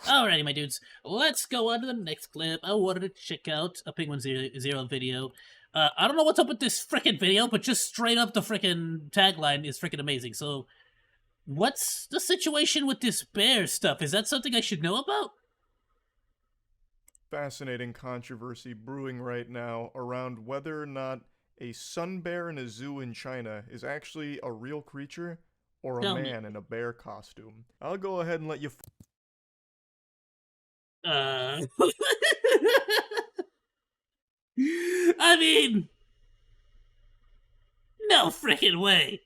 Alrighty, my dudes, let's go on to the next clip. I wanted to check out a Penguin Zero video. I don't know what's up with this frickin' video, but just straight up the frickin' tagline is frickin' amazing. So, what's the situation with this bear stuff? Is that something I should know about? Fascinating controversy brewing right now around whether or not a sun bear in a zoo in China is actually a real creature or a Tell me. man in a bear costume. I'll go ahead and let you I mean, no frickin' way.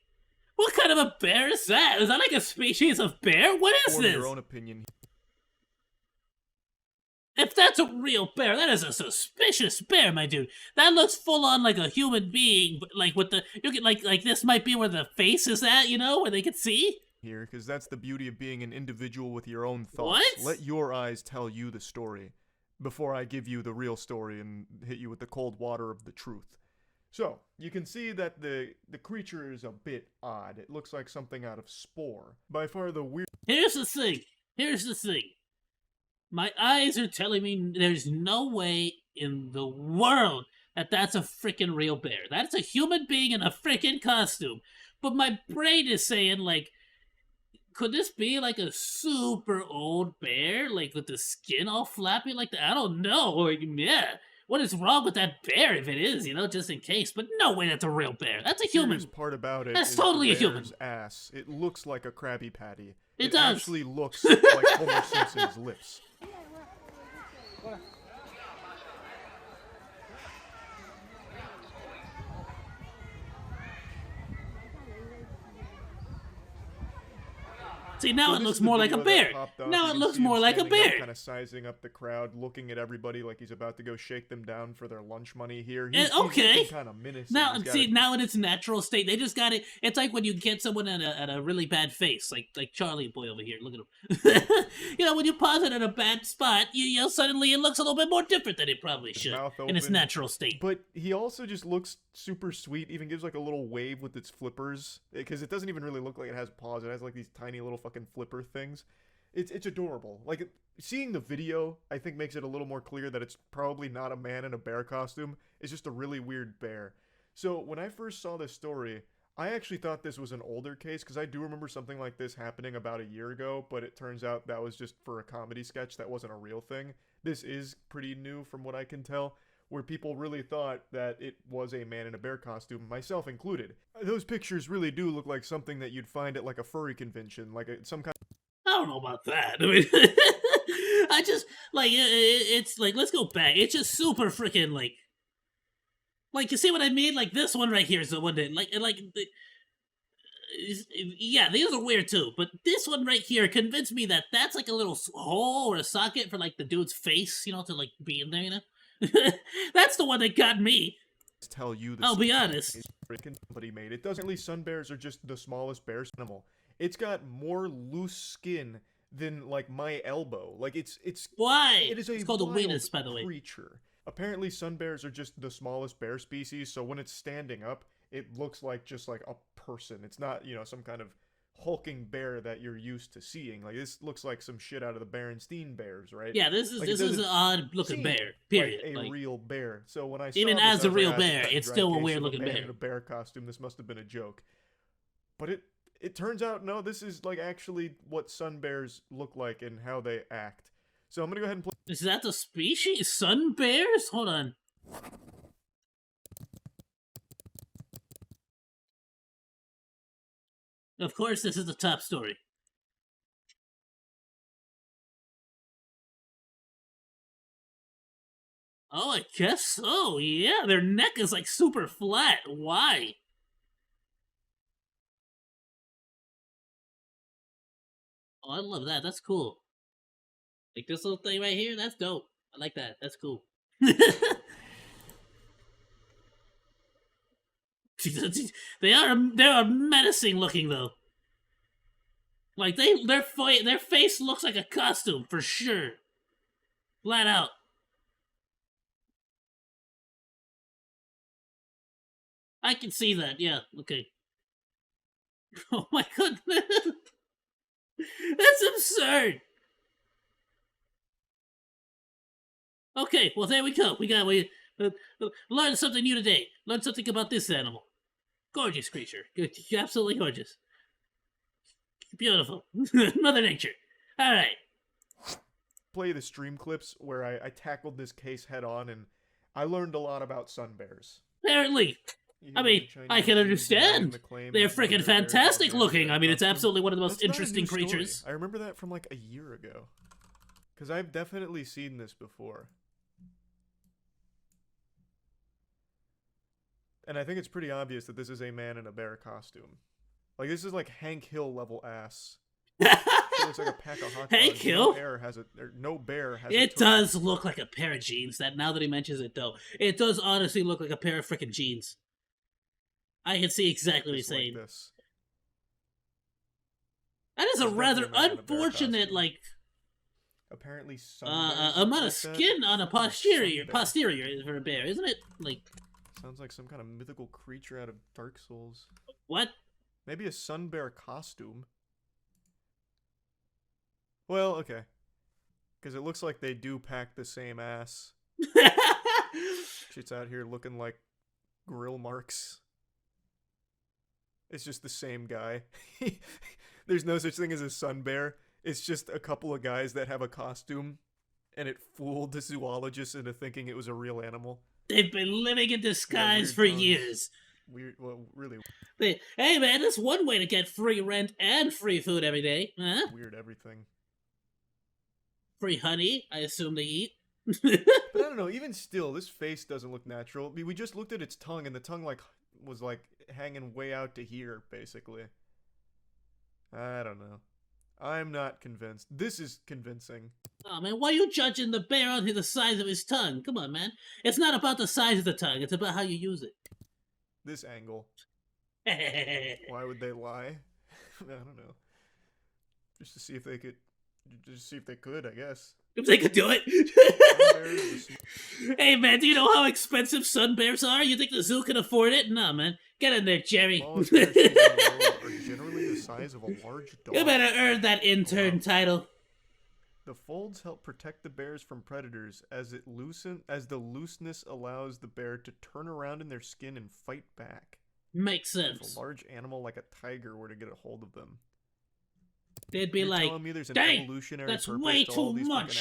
What kind of a bear is that? Is that like a species of bear? What is form this? your own opinion. If that's a real bear, that is a suspicious bear, my dude. That looks full on like a human being, but like with the you get like this might be where the face is at, you know, where they could see. Here, because that's the beauty of being an individual with your own thoughts. What? Let your eyes tell you the story before I give you the real story and hit you with the cold water of the truth. So, you can see that the creature is a bit odd. It looks like something out of Spore. By far the weird. Here's the thing. Here's the thing. My eyes are telling me there's no way in the world that that's a freaking real bear. That's a human being in a freaking costume. But my brain is saying, like, could this be like a super old bear, like with the skin all flappy like that? I don't know. Or yeah, what is wrong with that bear if it is? You know, just in case. But no way, that's a real bear. That's a human. Serious part about it That's is totally the a human. bear's ass. It looks like a Krabby Patty. It does. Actually looks like Homer Simpson's lips. See, now So it this looks is the more like a video that bear. popped up. Now You it can looks see him more like a standing up, bear. Kind of sizing up the crowd, looking at everybody like he's about to go shake them down for their lunch money here. Okay. He's kind of menacing. Now, He's got see, it- now in its natural state, they just got it. It's like when you get someone at a really bad face, like Charlie boy over here. Look at him. You know, when you pause it at a bad spot, you know, suddenly it looks a little bit more different than it probably his should mouth in its open. natural state. But he also just looks super sweet. Even gives like a little wave with its flippers, because it doesn't even really look like it has paws. It has like these tiny little fucking flipper things. It's adorable. Like, seeing the video, I think, makes it a little more clear that it's probably not a man in a bear costume. It's just a really weird bear. So when I first saw this story, I actually thought this was an older case, because I do remember something like this happening about a year ago, but it turns out that was just for a comedy sketch. That wasn't a real thing. This is pretty new from what I can tell, where people really thought that it was a man in a bear costume, myself included. Those pictures really do look like something that you'd find at like a furry convention, like some kind. I don't know about that. I mean, I just like it's like let's go back. It's just super freaking like you see what I mean? Like this one right here is the one that yeah, these are weird too. But this one right here convinced me that that's like a little hole or a socket for like the dude's face, you know, to like be in there. You know, that's the one that got me. Tell you the I'll be honest. freaking somebody made. It doesn't. Really, sun bears are just the smallest bear animal. It's got more loose skin than like my elbow. Like it's Why? it is a It's called a wild weenus, by the way. creature. Apparently, sun bears are just the smallest bear species. So when it's standing up, it looks like just like a person. It's not, you know, some kind of hulking bear that you're used to seeing. Like, this looks like some shit out of the Berenstein Bears, right? Yeah, this is an odd looking bear. Period. Like a real bear. So when I saw even this, as I a was real like, bear, it's still a weird looking man bear. in a bear costume. This must have been a joke. But it turns out, no, this is like actually what sun bears look like and how they act. So I'm gonna go ahead and play. Is that the species? Sun bears? Hold on. Of course, this is the top story. Oh, I guess so. Yeah, their neck is like super flat. Why? Oh, I love that. That's cool. Like this little thing right here. That's dope. I like that. That's cool. they are menacing looking though. Like their face looks like a costume for sure. Flat out. I can see that. Yeah. Okay. Oh my goodness. That's absurd. Okay, well there we go. We learned something new today. Learned something about this animal. Gorgeous creature. Absolutely gorgeous. Beautiful. Mother Nature. All right. Play the stream clips where I tackled this case head on, and I learned a lot about sun bears. Apparently. I mean, I can understand. They're freaking fantastic looking. I mean, it's absolutely one of the most interesting creatures. I remember that from like a year ago. Because I've definitely seen this before. And I think it's pretty obvious that this is a man in a bear costume. Like, this is like Hank Hill level ass. It looks like a pack of hot dogs. Hank Hill? No bear has It does look like a pair of jeans. That now that he mentions it, though, it does honestly look like a pair of freaking jeans. I can see exactly what he's saying. Like this. That is a rather unfortunate, like, apparently amount of skin on a posterior for a bear, isn't it? Like, sounds like some kind of mythical creature out of Dark Souls. What? Maybe a sun bear costume. Well, okay. Because it looks like they do pack the same ass. Shit's out here looking like grill marks. It's just the same guy. There's no such thing as a sun bear. It's just a couple of guys that have a costume, and it fooled the zoologists into thinking it was a real animal. They've been living in disguise for years. Weird, well, really. Hey man, that's one way to get free rent and free food every day. Huh? Weird everything. Free honey, I assume they eat. But I don't know, even still, this face doesn't look natural. I mean, we just looked at its tongue, and the tongue, like, was, like, hanging way out to here, basically. I don't know. I'm not convinced. This is convincing. Oh man, why are you judging the bear on the size of his tongue? Come on, man. It's not about the size of the tongue, it's about how you use it. This angle. Why would they lie? I don't know. Just to see if they could... Just see if they could, I guess. If they could do it. Hey man, do you know how expensive sun bears are? You think the zoo can afford it? No, man. Get in there, Jerry. Smallest bear in the world are generally the size of a large dog. You better earn that intern title. The folds help protect the bears from predators as the looseness allows the bear to turn around in their skin and fight back. Makes sense. If a large animal like a tiger were to get a hold of them, they'd be like, dang, that's way too much.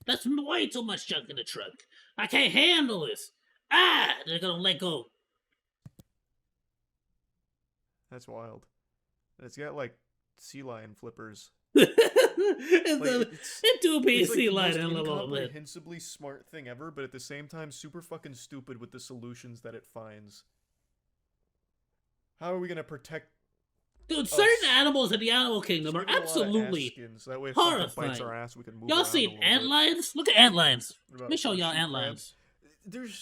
That's way too much junk in the trunk. I can't handle this. Ah, they're gonna let go. That's wild. It's got like sea lion flippers. It do be sea lion a little bit. Incomprehensibly smart thing ever, but at the same time super fucking stupid with the solutions that it finds. How are we gonna protect? Dude, certain animals in the animal kingdom are absolutely horrifying. Y'all seen antlions? Look at antlions. Let me show y'all antlions.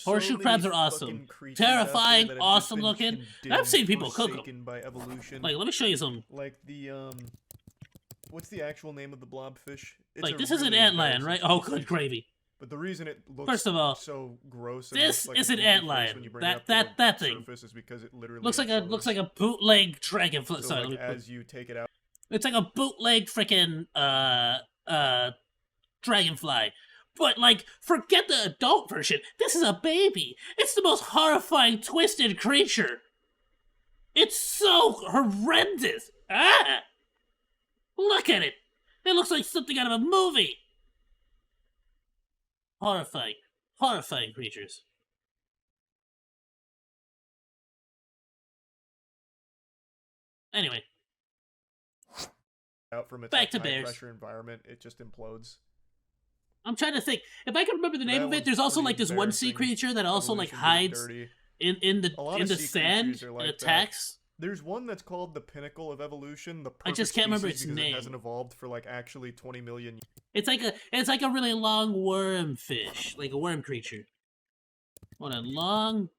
Horseshoe crabs are awesome. Terrifying, awesome looking. I've seen people cook them. Like, let me show you some. Like the, what's the actual name of the blobfish? Like, this is an antlion, right? Oh, good gravy. But the reason it looks first of all, so gross, this is an antlion. That thing is because it literally looks like a bootleg dragonfly. So sorry, like, as you take it out, it's like a bootleg freaking dragonfly. But like, forget the adult version. This is a baby. It's the most horrifying, twisted creature. It's so horrendous. Ah, look at it. It looks like something out of a movie. Horrifying. Horrifying creatures. Anyway. Out from its back to high bears. Pressure environment, it just implodes. I'm trying to think. If I can remember the name of it, there's also like this one sea creature that also like hides in the sand and attacks. There's one that's called the pinnacle of evolution. I just can't remember its name. It hasn't evolved for like actually 20 million years. It's like a really long worm fish, like a worm creature. What a long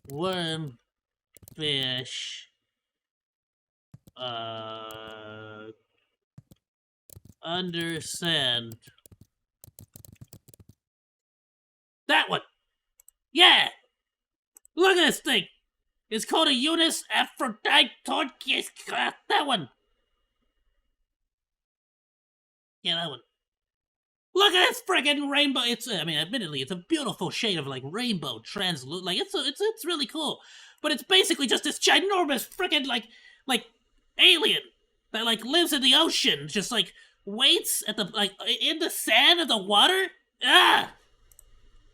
worm fish. Under sand. That one. Yeah. Look at this thing. It's called a Eunice Aphrodite. That one. Yeah, that one. Look at this friggin' rainbow. I mean, admittedly, it's a beautiful shade of like rainbow translucent. Like it's really cool, but it's basically just this ginormous friggin' like alien that like lives in the ocean, just like waits at the like in the sand of the water. Ah,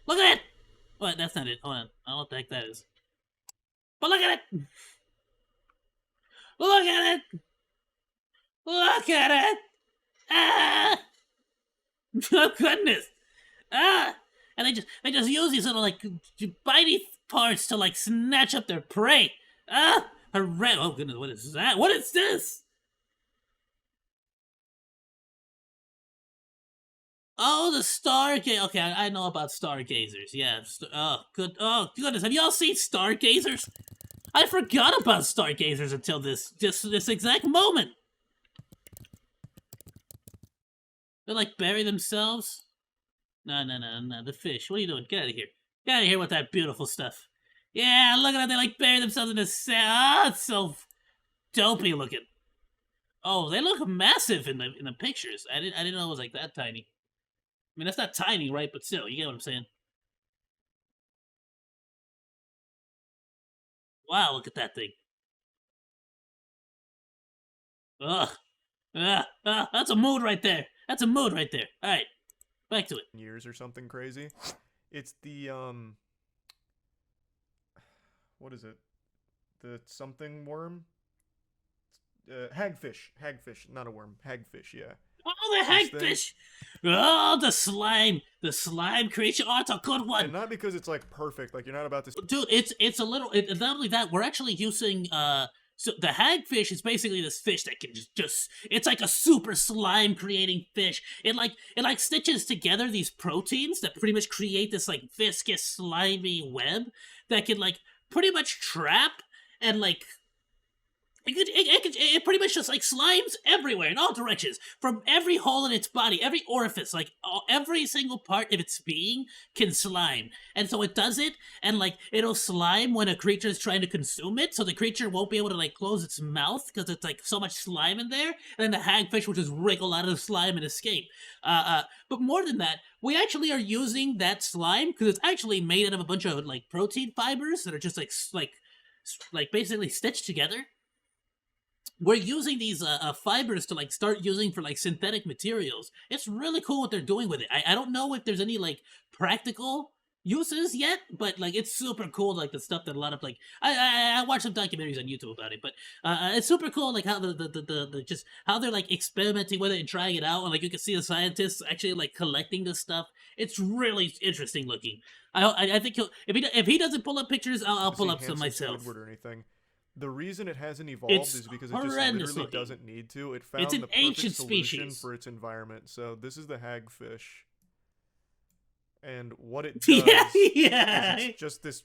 look at it. What? That's not it. Hold on. I don't know what the heck that is. But look at it. Look at it. Look at it. Ah. Oh goodness! Ah! And they just use these little like bitey parts to like snatch up their prey. Ah! Oh goodness! What is that? What is this? Oh, the stargazer. Okay, I know about stargazers. Yeah. Oh good. Oh goodness! Have y'all seen stargazers? I forgot about stargazers until this exact moment. They like bury themselves. No. The fish. What are you doing? Get out of here. Get out of here with that beautiful stuff. Yeah, look at how they like bury themselves in the sand. Oh, it's so dopey looking. Oh, they look massive in the pictures. I didn't know it was like that tiny. I mean, that's not tiny, right? But still, you get what I'm saying. Wow, look at that thing. Ugh. That's a mood right there. That's a mood right there. All right, back to it. Years or something crazy. It's the what is it? The something worm? Hagfish. Hagfish, not a worm. Hagfish, yeah. Oh, the hagfish! Oh, the slime creature. Oh, it's a good one. And not because it's like perfect. Like you're not about to. Dude, it's a little. Not only that, we're actually using So the hagfish is basically this fish that can just it's like a super slime creating fish. It like stitches together these proteins that pretty much create this like viscous slimy web that can like pretty much trap and like it pretty much just like slimes everywhere in all directions from every hole in its body, every orifice, like every single part of its being can slime. And so it does it, and like it'll slime when a creature is trying to consume it, so the creature won't be able to like close its mouth because it's like so much slime in there. And then the hagfish will just wriggle out of the slime and escape. But more than that, we actually are using that slime because it's actually made out of a bunch of like protein fibers that are just like basically stitched together. We're using these fibers to like start using for like synthetic materials. It's really cool what they're doing with it. I don't know if there's any like practical uses yet, but like it's super cool. Like the stuff that a lot of like I watched some documentaries on YouTube about it, but it's super cool. Like how the just how they're like experimenting with it and trying it out, and like you can see the scientists actually like collecting this stuff. It's really interesting looking. I think if he doesn't pull up pictures, I'll pull up some myself. Squidward or anything. The reason it hasn't evolved is because it just literally doesn't need to. It found the perfect solution for its environment. So this is the hagfish. And what it does is it's just this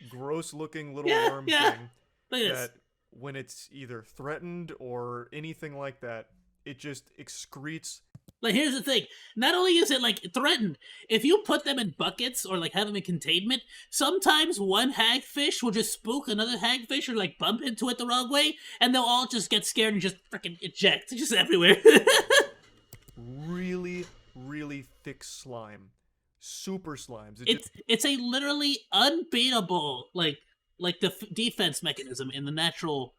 gross-looking little worm thing that when it's either threatened or anything like that, it just excretes. Like, here's the thing. Not only is it, like, threatened, if you put them in buckets or, like, have them in containment, sometimes one hagfish will just spook another hagfish or, like, bump into it the wrong way, and they'll all just get scared and just freaking eject just everywhere. Really, really thick slime. Super slimes. It's a literally unbeatable, like the defense mechanism in the natural.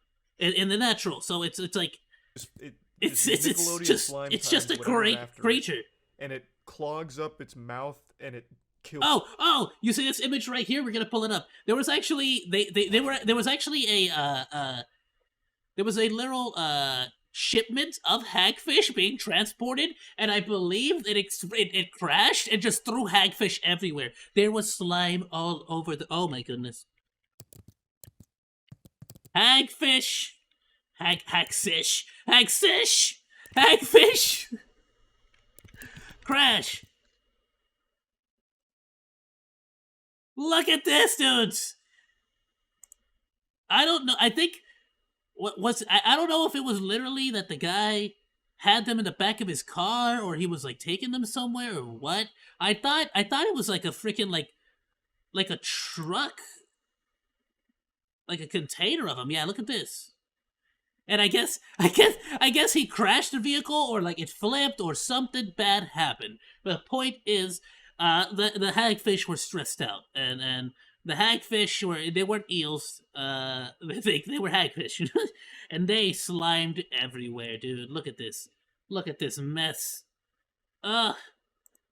So it's like... It's just a great creature, and it clogs up its mouth and it kills. Oh! You see this image right here? We're gonna pull it up. There was actually there was actually a little shipment of hagfish being transported, and I believe it crashed and just threw hagfish everywhere. There was slime all over the. Oh my goodness! Hagfish. Hagfish! Crash! Look at this, dudes! I don't know. I think I don't know if it was literally that the guy had them in the back of his car, or he was like taking them somewhere, or what. I thought it was like a freaking like a truck, like a container of them. Yeah, look at this. And I guess he crashed the vehicle, or like it flipped, or something bad happened. But the point is, the hagfish were stressed out, and the hagfish they weren't eels. They were hagfish, and they slimed everywhere, dude. Look at this. Look at this mess. Ugh.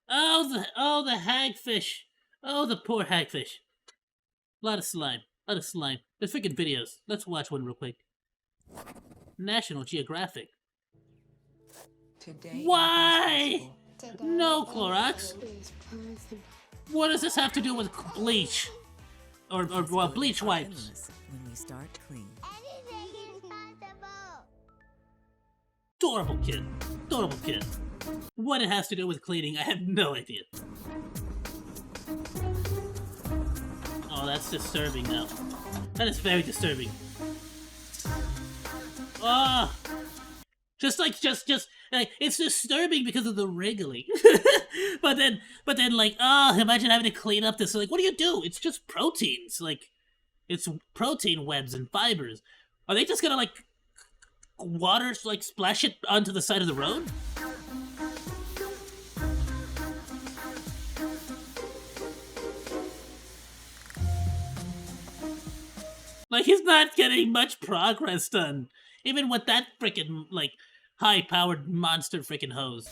Oh the hagfish. Oh, the poor hagfish. A lot of slime. A lot of slime. There's freaking videos. Let's watch one real quick. National Geographic. Today Why? No, Clorox. What does this have to do with bleach? Or well, bleach wipes? When we start clean. Anything is possible. Adorable kid. Adorable kid. What it has to do with cleaning, I have no idea. Oh, that's disturbing now. That is very disturbing. Ah! Just like it's disturbing because of the wriggling. but then like, imagine having to clean up this. Like, what do? It's just proteins. Like, it's protein webs and fibers. Are they just gonna like water like splash it onto the side of the road? Like, he's not getting much progress done, even with that freaking like high-powered monster freaking hose.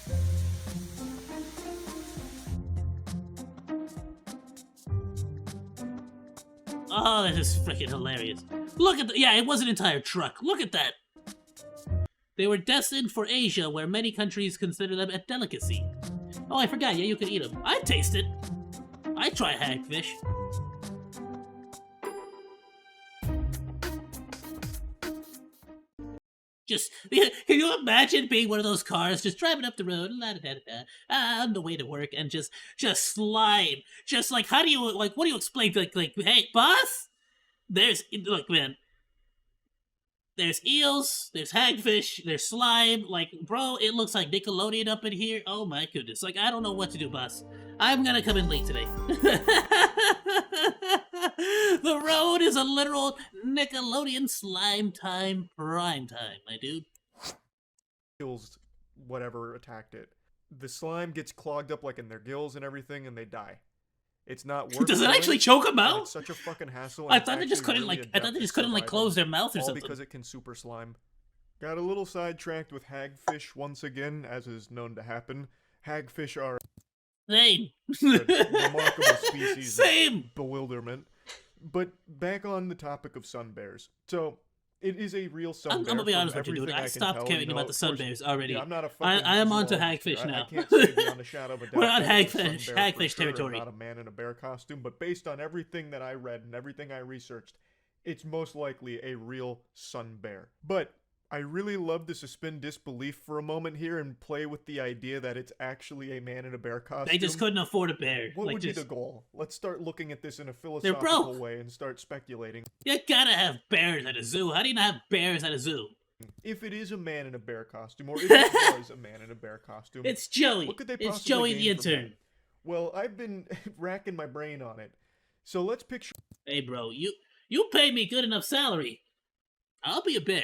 Oh, that is freaking hilarious. Look at it was an entire truck. Look at that. They were destined for Asia, where many countries consider them a delicacy. Oh, I forgot. Yeah, you can eat them. I'd taste it. I'd try hagfish. Just, can you imagine being one of those cars, just driving up the road, on the way to work, and just slide, just like, how do you, like, what do you explain, like, hey, boss, look, man, there's eels, there's hagfish, there's slime, like, bro, it looks like Nickelodeon up in here, oh my goodness, like, I don't know what to do, boss, I'm gonna come in late today. The road is a literal Nickelodeon slime time prime time, my dude. Kills whatever attacked it. The slime gets clogged up like in their gills and everything, and they die. It's not worth. Does it actually choke them out? It's such a fucking hassle. I thought they just couldn't close their mouth or all something. Because it can super slime. Got a little sidetracked with hagfish once again, as is known to happen. Hagfish are Same. a remarkable species Same. of bewilderment. But back on the topic of sun bears. So it is a real sun bear. I'm gonna be from honest with you, dude. everything I can stopped tell. caring You know, about the of sun course, bears already. I am onto hagfish now. I can't say beyond a shadow of a doubt. We're on that it's a sun hagfish bear for sure, territory. Not a man in a bear costume, but based on everything that I read and everything I researched, it's most likely a real sun bear. But I really love to suspend disbelief for a moment here and play with the idea that it's actually a man in a bear costume. They just couldn't afford a bear. What like, would just, be the goal? Let's start looking at this in a broke. philosophical way and start speculating. You gotta have bears at a zoo. How do you not have bears at a zoo? If it is a man in a bear costume, or if it was a man in a bear costume, It's Joey. what could they It's possibly Joey the gain from intern. that? Well, I've been racking my brain on it. So let's picture Hey, bro, you pay me good enough salary. I'll be a bear.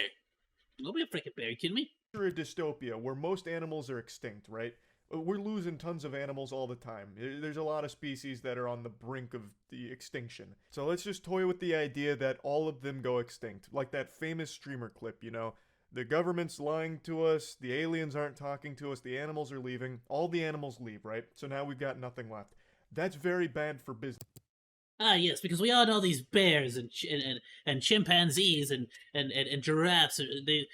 I'll be a freaking bear. You kidding me? a dystopia where most animals are extinct, right? We're losing tons of animals all the time. There's a lot of species that are on the brink of the extinction. So let's just toy with the idea that all of them go extinct. Like that famous streamer clip, you know? The government's lying to us, the aliens aren't talking to us, the animals are leaving. All the animals leave, right? So now we've got nothing left. That's very bad for business. Ah, yes, because we all know these bears and chimpanzees and giraffes. They,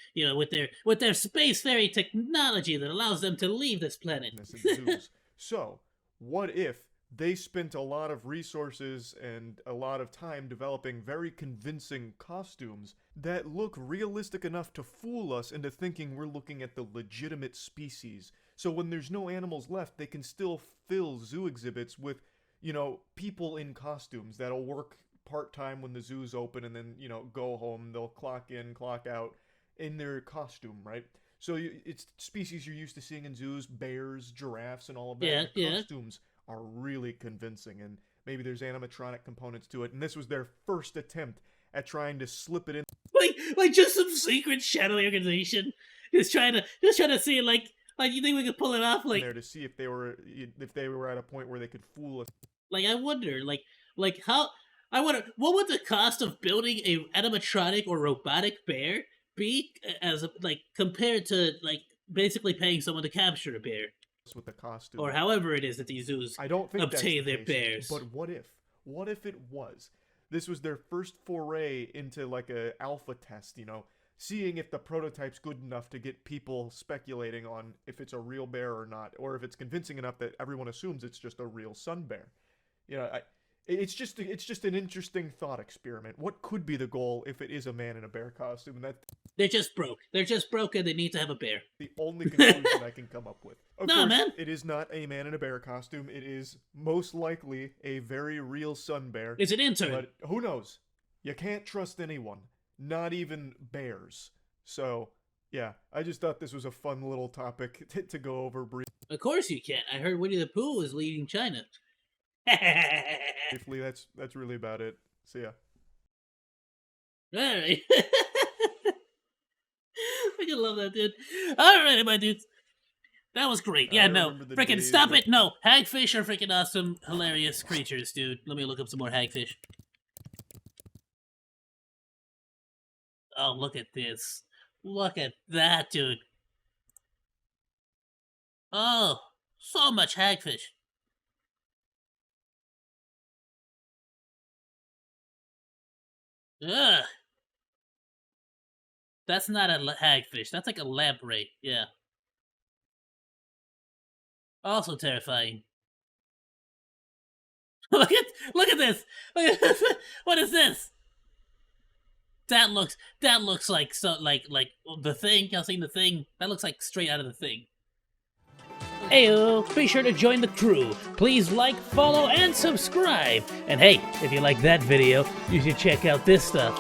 with their space fairy technology that allows them to leave this planet. In zoos. So, what if they spent a lot of resources and a lot of time developing very convincing costumes that look realistic enough to fool us into thinking we're looking at the legitimate species? So when there's no animals left, they can still fill zoo exhibits with, you know, people in costumes that'll work part-time when the zoo's open and then, you know, go home. They'll clock in, clock out in their costume, right? So it's species you're used to seeing in zoos, bears, giraffes, and all of that. Yeah, the yeah. costumes are really convincing, and maybe there's animatronic components to it. And this was their first attempt at trying to slip it in Like just some secret shadow organization, just trying to see like you think we could pull it off? Like there to see if they were at a point where they could fool us. Like I wonder, like how I wonder what would the cost of building a animatronic or robotic bear be as like compared to like basically paying someone to capture a bear With the costume, or however it is that these zoos I don't think obtain that's the their case, bears. But what if it was? This was their first foray into like a alpha test, you know, seeing if the prototype's good enough to get people speculating on if it's a real bear or not, or if it's convincing enough that everyone assumes it's just a real sun bear. You know, it's just an interesting thought experiment. What could be the goal if it is a man in a bear costume? And that's They're just broke. They're just broke and they need to have a bear. the only conclusion I can come up with. Of No, course, man. it is not a man in a bear costume. It is most likely a very real sun bear. It's an intern. But who knows? You can't trust anyone, not even bears. So, yeah, I just thought this was a fun little topic to go over briefly. Of course you can. I heard Winnie the Pooh is leading China. That's really about it. See ya. Alright. I can love that, dude. Alrighty, my dudes. That was great. Yeah, I no. remember the Freaking days stop of- it. No. Hagfish are freaking awesome, hilarious creatures, dude. Let me look up some more hagfish. Oh, look at this. Look at that, dude. Oh, so much hagfish. Ugh. That's not a hagfish. That's like a lamprey. Yeah. Also terrifying. look at this. Look at this. What is this? That looks like like the Thing. Y'all seen the Thing? That looks like straight out of the Thing. Ayoo, be sure to join the crew. Please like, follow, and subscribe. And hey, if you like that video, you should check out this stuff.